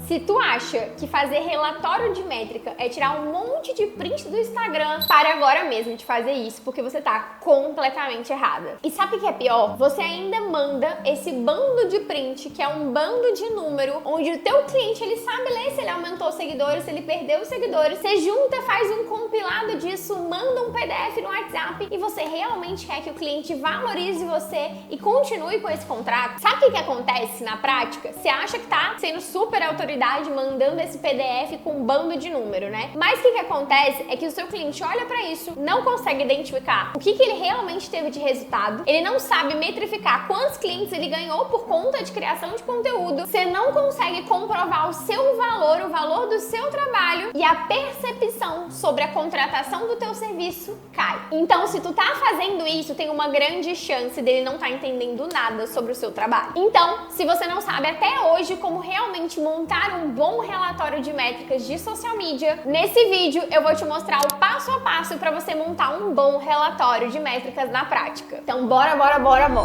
Se tu acha que fazer relatório de métrica é tirar um monte de print do Instagram, para agora mesmo de fazer isso, porque você tá completamente errada. E sabe o que é pior? Você ainda manda esse bando de print, que é um bando de número, onde o teu cliente, ele sabe ler se ele aumentou os seguidores, se ele perdeu os seguidores. Você junta, faz um compilado disso, manda um PDF no WhatsApp e você realmente quer que o cliente valorize você e continue com esse contrato. Sabe o que acontece na prática? Você acha que tá sendo super autoridade mandando esse PDF com um bando de número, né? Mas o que acontece é que o seu cliente olha pra isso, não consegue identificar o que ele realmente teve de resultado, ele não sabe metrificar quantos clientes ele ganhou por conta de criação de conteúdo, você não consegue comprovar o seu valor, o valor do seu trabalho, e a percepção sobre a contratação do teu serviço cai. Então, se tu tá fazendo isso, tem uma grande chance dele não tá entendendo nada sobre o seu trabalho. Então, se você não sabe até hoje como realmente montar um bom relatório de métricas de social media, nesse vídeo eu vou te mostrar o passo a passo para você montar um bom relatório de métricas na prática. Então, bora!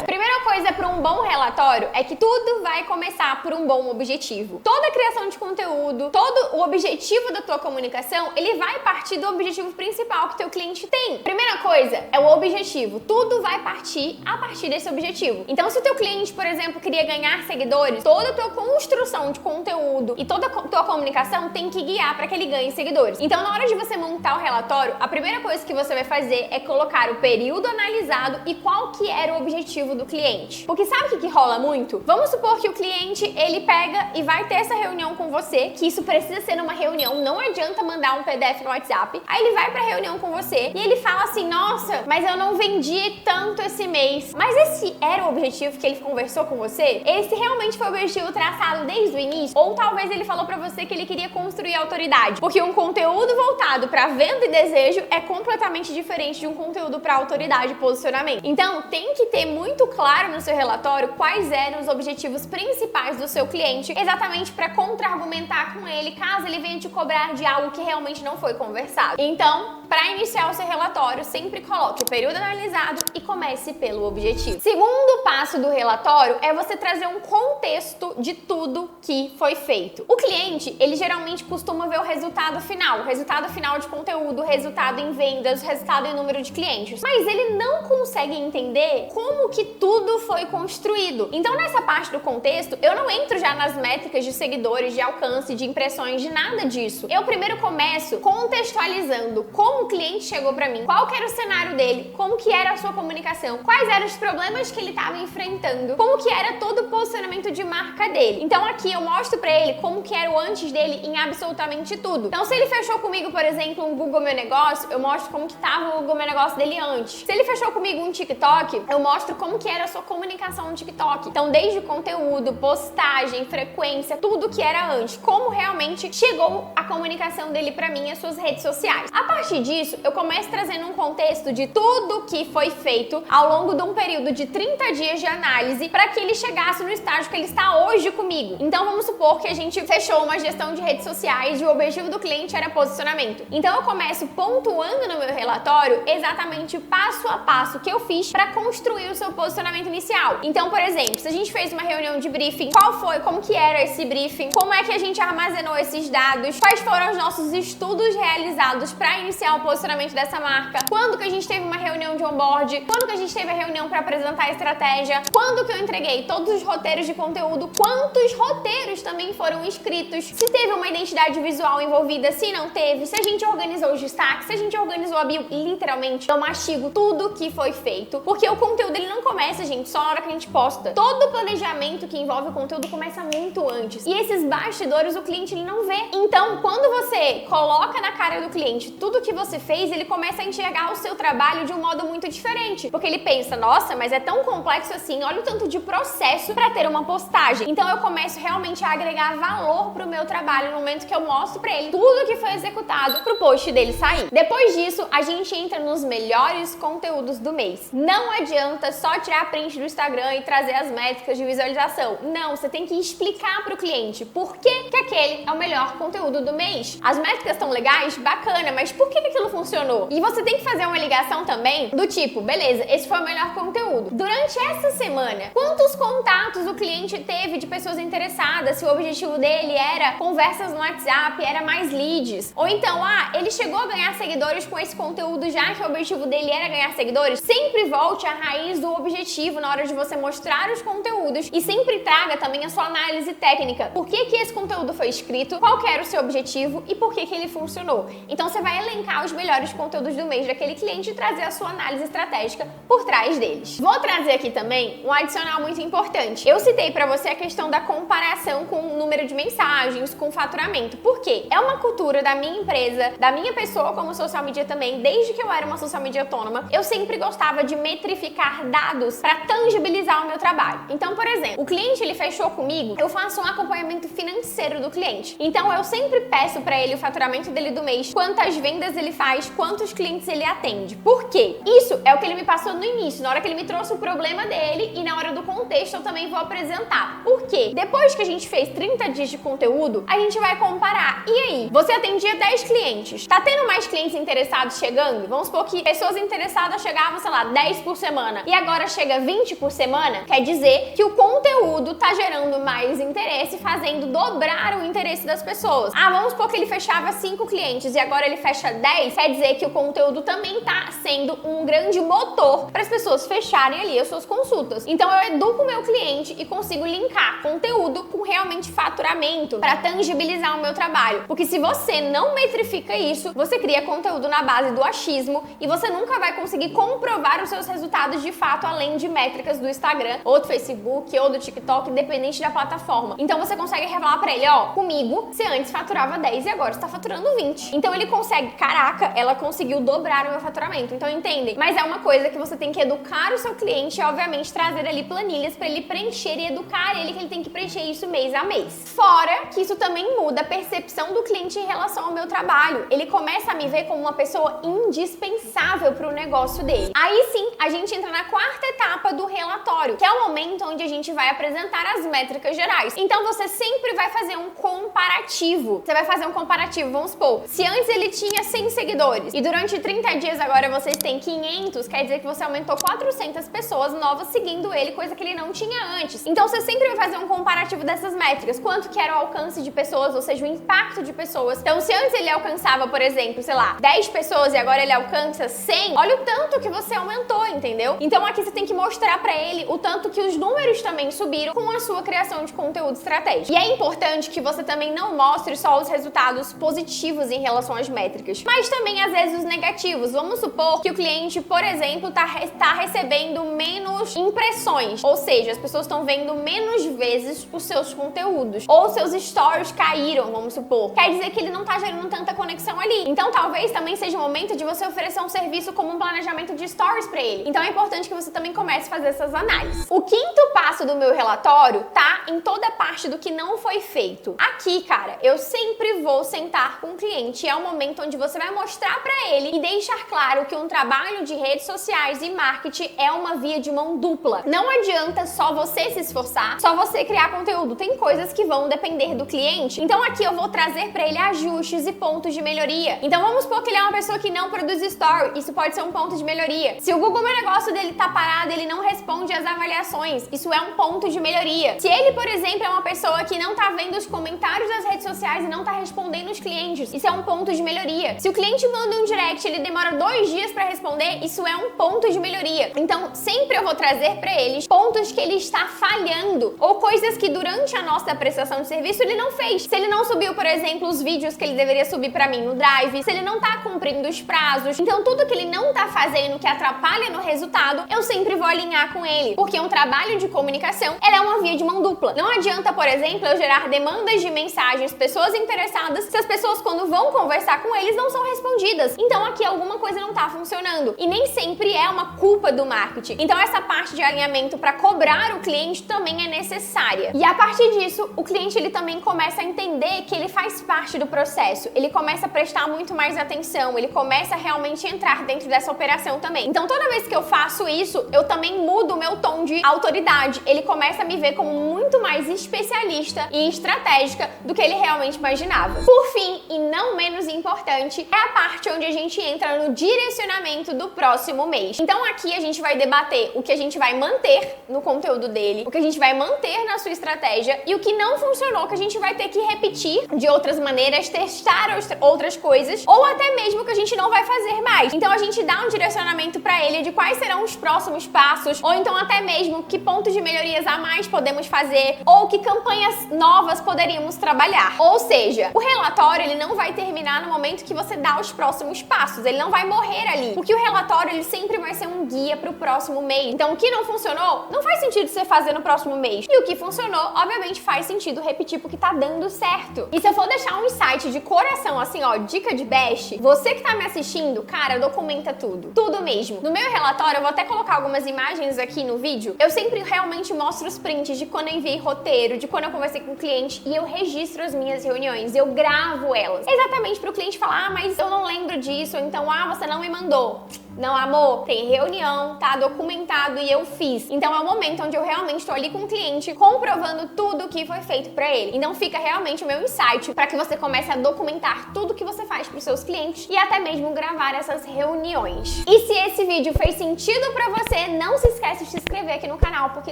Primeira coisa para um bom relatório é que tudo vai começar por um bom objetivo. Toda a criação de conteúdo, todo o objetivo da tua comunicação, ele vai partir do objetivo principal que teu cliente tem. Primeira coisa é o objetivo. Tudo vai partir a partir desse objetivo. Então, se o teu cliente, por exemplo, queria ganhar seguidores, toda a tua construção de conteúdo e toda a tua comunicação tem que guiar para que ele ganhe seguidores. Então, na hora de você montar o relatório, a primeira coisa que você vai fazer é colocar o período analisado e qual que era o objetivo do cliente. Porque sabe o que rola muito? Vamos supor que o cliente, ele pega e vai ter essa reunião com você, que isso precisa ser numa reunião, não adianta mandar um PDF no WhatsApp. Aí ele vai pra reunião com você e ele fala assim: nossa, mas eu não vendi tanto esse mês. Mas esse era o objetivo que ele conversou com você? Esse realmente foi o objetivo traçado desde o início? Ou talvez ele falou pra você que ele queria construir autoridade? Porque um conteúdo voltado pra venda e desejo é completamente diferente de um conteúdo pra autoridade e posicionamento. Então, tem que ter muito claro no seu relatório quais eram os objetivos principais do seu cliente, exatamente para contra-argumentar com ele caso ele venha te cobrar de algo que realmente não foi conversado. Então, para iniciar o seu relatório, sempre coloque o período analisado e comece pelo objetivo. Segundo passo do relatório é você trazer um contexto de tudo que foi feito. O cliente, ele geralmente costuma ver o resultado final de conteúdo, o resultado em vendas, o resultado em número de clientes, mas ele não consegue entender como que tudo foi construído. Então, nessa parte do contexto, eu não entro já nas métricas de seguidores, de alcance, de impressões, de nada disso. Eu primeiro começo contextualizando como o cliente chegou pra mim, qual que era o cenário dele, como que era a sua comunicação, quais eram os problemas que ele estava enfrentando, como que era todo o posicionamento de marca dele. Então, aqui eu mostro pra ele como que era o antes dele em absolutamente tudo. Então, se ele fechou comigo, por exemplo, um Google Meu Negócio, eu mostro como que tava o Google Meu Negócio dele antes. Se ele fechou comigo um TikTok, eu mostro como que era a sua comunicação no TikTok. Então, desde conteúdo, postagem, frequência, tudo que era antes, como realmente chegou a comunicação dele pra mim e as suas redes sociais. A partir disso, eu começo trazendo um contexto de tudo que foi feito ao longo de um período de 30 dias de análise para que ele chegasse no estágio que ele está hoje comigo. Então, vamos supor que a gente fechou uma gestão de redes sociais e o objetivo do cliente era posicionamento. Então, eu começo pontuando no meu relatório exatamente passo a passo que eu fiz para construir o seu posicionamento inicial. Então, por exemplo, se a gente fez uma reunião de briefing, qual foi, como que era esse briefing, como é que a gente armazenou esses dados, quais foram os nossos estudos realizados para iniciar o posicionamento dessa marca, quando que a gente teve uma reunião de onboard, quando que a gente teve a reunião para apresentar a estratégia, quando que eu entreguei todos os roteiros de conteúdo, quantos roteiros também foram escritos, se teve uma identidade visual envolvida, se não teve, se a gente organizou os destaques, se a gente organizou a bio, literalmente eu mastigo tudo que foi feito, porque o conteúdo ele não começa, gente, só na hora que a gente posta. Todo o planejamento que envolve o conteúdo começa muito antes. E esses bastidores o cliente ele não vê. Então, quando você coloca na cara do cliente tudo que você fez, ele começa a enxergar o seu trabalho de um modo muito diferente. Porque ele pensa, nossa, mas é tão complexo assim, olha o tanto de processo para ter uma postagem. Então, eu começo realmente a agregar valor pro meu trabalho no momento que eu mostro pra ele tudo que foi executado pro post dele sair. Depois disso, a gente entra nos melhores conteúdos do mês. Não adianta só tirar print do Instagram e trazer as métricas de visualização. Não, você tem que explicar pro cliente por que aquele é o melhor conteúdo do mês. As métricas estão legais? Bacana, mas por que aquele aquilo funcionou. E você tem que fazer uma ligação também do tipo, beleza, esse foi o melhor conteúdo. Durante essa semana, quantos contatos o cliente teve de pessoas interessadas? Se o objetivo dele era conversas no WhatsApp, era mais leads. Ou então, ele chegou a ganhar seguidores com esse conteúdo já que o objetivo dele era ganhar seguidores. Sempre volte à raiz do objetivo na hora de você mostrar os conteúdos e sempre traga também a sua análise técnica. Por que esse conteúdo foi escrito, qual que era o seu objetivo e por que ele funcionou. Então você vai elencar os melhores conteúdos do mês daquele cliente e trazer a sua análise estratégica por trás deles. Vou trazer aqui também um adicional muito importante. Eu citei pra você a questão da comparação com o número de mensagens, com o faturamento. Por quê? É uma cultura da minha empresa, da minha pessoa como social media também, desde que eu era uma social media autônoma, eu sempre gostava de metrificar dados para tangibilizar o meu trabalho. Então, por exemplo, o cliente ele fechou comigo, eu faço um acompanhamento financeiro do cliente. Então, eu sempre peço para ele o faturamento dele do mês, quantas vendas ele faz, quantos clientes ele atende. Por quê? Isso é o que ele me passou no início, na hora que ele me trouxe o problema dele e na hora do contexto eu também vou apresentar. Por quê? Depois que a gente fez 30 dias de conteúdo, a gente vai comparar. E aí? Você atendia 10 clientes. Tá tendo mais clientes interessados chegando? Vamos supor que pessoas interessadas chegavam, sei lá, 10 por semana e agora chega 20 por semana? Quer dizer que o conteúdo tá gerando mais interesse, fazendo dobrar o interesse das pessoas. Vamos supor que ele fechava 5 clientes e agora ele fecha 10, quer dizer que o conteúdo também tá sendo um grande motor para as pessoas fecharem ali as suas consultas. Então eu educo o meu cliente e consigo linkar conteúdo com realmente faturamento para tangibilizar o meu trabalho. Porque se você não metrifica isso, você cria conteúdo na base do achismo e você nunca vai conseguir comprovar os seus resultados de fato além de métricas do Instagram, ou do Facebook, ou do TikTok, independente da plataforma. Então você consegue revelar para ele, comigo, você antes faturava 10 e agora você tá faturando 20. Então ele consegue, caraca, ela conseguiu dobrar o meu faturamento. Então entendem? Mas é uma coisa que você tem que educar o seu cliente e obviamente trazer ali planilhas para ele preencher e educar ele que ele tem que preencher isso mês a mês. Fora que isso também muda a percepção do cliente em relação ao meu trabalho. Ele começa a me ver como uma pessoa indispensável para o negócio dele. Aí sim, a gente entra na quarta etapa do relatório, que é o momento onde a gente vai apresentar as métricas gerais. Então você sempre vai fazer um comparativo. Você vai fazer um comparativo, vamos supor, se antes ele tinha 100 seguidores e durante 30 dias agora vocês têm 500, quer dizer que você aumentou 400 pessoas novas seguindo ele, coisa que ele não tinha antes. Então você sempre vai fazer um comparativo dessas métricas. Quanto que era o alcance de pessoas, ou seja, o impacto de pessoas. Então se antes ele alcançava, por exemplo, sei lá, 10 pessoas e agora ele alcança 100, olha o tanto que você aumentou, entendeu? Então aqui você tem que mostrar pra ele o tanto que os números também subiram com a sua criação de conteúdo estratégico. E é importante que você também não mostre só os resultados positivos em relação às métricas, mas também às vezes os negativos. Vamos supor que o cliente, por exemplo, tá recebendo menos impressões, ou seja, as pessoas estão vendo menos vezes os seus conteúdos, ou seus stories caíram, vamos supor. Quer dizer que ele não tá gerando tanta conexão ali. Então talvez também seja o momento de você oferecer um serviço como um planejamento de stories pra ele. Então é importante que você também comece a fazer essas análises. O quinto passo do meu relatório tá em toda a parte do que não foi feito. Aqui, cara, eu sempre vou sentar com o cliente. É o momento onde você vai mostrar pra ele e deixar claro que um trabalho de redes sociais e marketing é uma via de mão dupla. Não adianta só você se esforçar, só você criar conteúdo. Tem coisas que vão depender do cliente. Então aqui eu vou trazer pra ele ajustes e pontos de melhoria. Então vamos supor que ele é uma pessoa que não produz story. Isso pode ser um ponto de melhoria. Se o Google Meu Negócio dele tá parado, ele não responde às avaliações. Isso é um ponto de melhoria. Se ele, por exemplo, é uma pessoa que não tá vendo os comentários das redes sociais e não tá respondendo os clientes, isso é um ponto de melhoria. Se o cliente manda um direct, ele demora 2 dias pra responder, isso é um ponto de melhoria. Então, sempre eu vou trazer pra eles pontos que ele está falhando ou coisas que durante a nossa prestação de serviço ele não fez. Se ele não subiu, por exemplo, os vídeos que ele deveria subir pra mim no Drive, se ele não tá cumprindo os prazos, então tudo que ele não tá fazendo que atrapalha no resultado, eu sempre vou alinhar com ele, porque um trabalho de comunicação, ela é uma via de mão dupla. Não adianta, por exemplo, eu gerar demandas de mensagens, pessoas interessadas, se as pessoas quando vão conversar com eles não são respondidas. Então aqui alguma coisa não tá funcionando. E nem sempre é uma culpa do marketing. Então essa parte de alinhamento para cobrar o cliente também é necessária. E a partir disso, o cliente ele também começa a entender que ele faz parte do processo. Ele começa a prestar muito mais atenção, ele começa a realmente entrar dentro dessa operação também. Então toda vez que eu faço isso, eu também mudo o meu tom de autoridade. Ele começa a me ver como muito mais especialista e estratégica do que ele realmente imaginava. Por fim, e não menos importante, é a a parte onde a gente entra no direcionamento do próximo mês. Então aqui a gente vai debater o que a gente vai manter no conteúdo dele, o que a gente vai manter na sua estratégia e o que não funcionou, que a gente vai ter que repetir de outras maneiras, testar outras coisas, ou até mesmo que a gente não vai fazer mais. Então a gente dá um direcionamento para ele de quais serão os próximos passos, ou então até mesmo que pontos de melhorias a mais podemos fazer, ou que campanhas novas poderíamos trabalhar. Ou seja, o relatório ele não vai terminar no momento que você dá os próximos passos, ele não vai morrer ali, porque o relatório ele sempre vai ser um guia para o próximo mês. Então o que não funcionou, não faz sentido você fazer no próximo mês, e o que funcionou, obviamente faz sentido repetir porque tá dando certo. E se eu for deixar um insight de coração assim, ó, dica de best, você que tá me assistindo, cara, documenta tudo mesmo. No meu relatório, eu vou até colocar algumas imagens aqui no vídeo, eu sempre realmente mostro os prints de quando eu enviei roteiro, de quando eu conversei com o cliente, e eu registro as minhas reuniões, eu gravo elas. Exatamente pro cliente falar, ah, mas eu não lembro disso, ou então, ah, você não me mandou. Não, amor, tem reunião, tá documentado e eu fiz. Então é o momento onde eu realmente tô ali com o cliente, comprovando tudo que foi feito pra ele. Então fica realmente o meu insight para que você comece a documentar tudo que você faz pros seus clientes e até mesmo gravar essas reuniões. E se esse vídeo fez sentido pra você, não se esquece de se inscrever aqui no canal, porque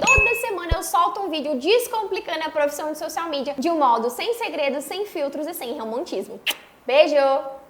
toda semana eu solto um vídeo descomplicando a profissão de social media de um modo sem segredos, sem filtros e sem romantismo. Beijo!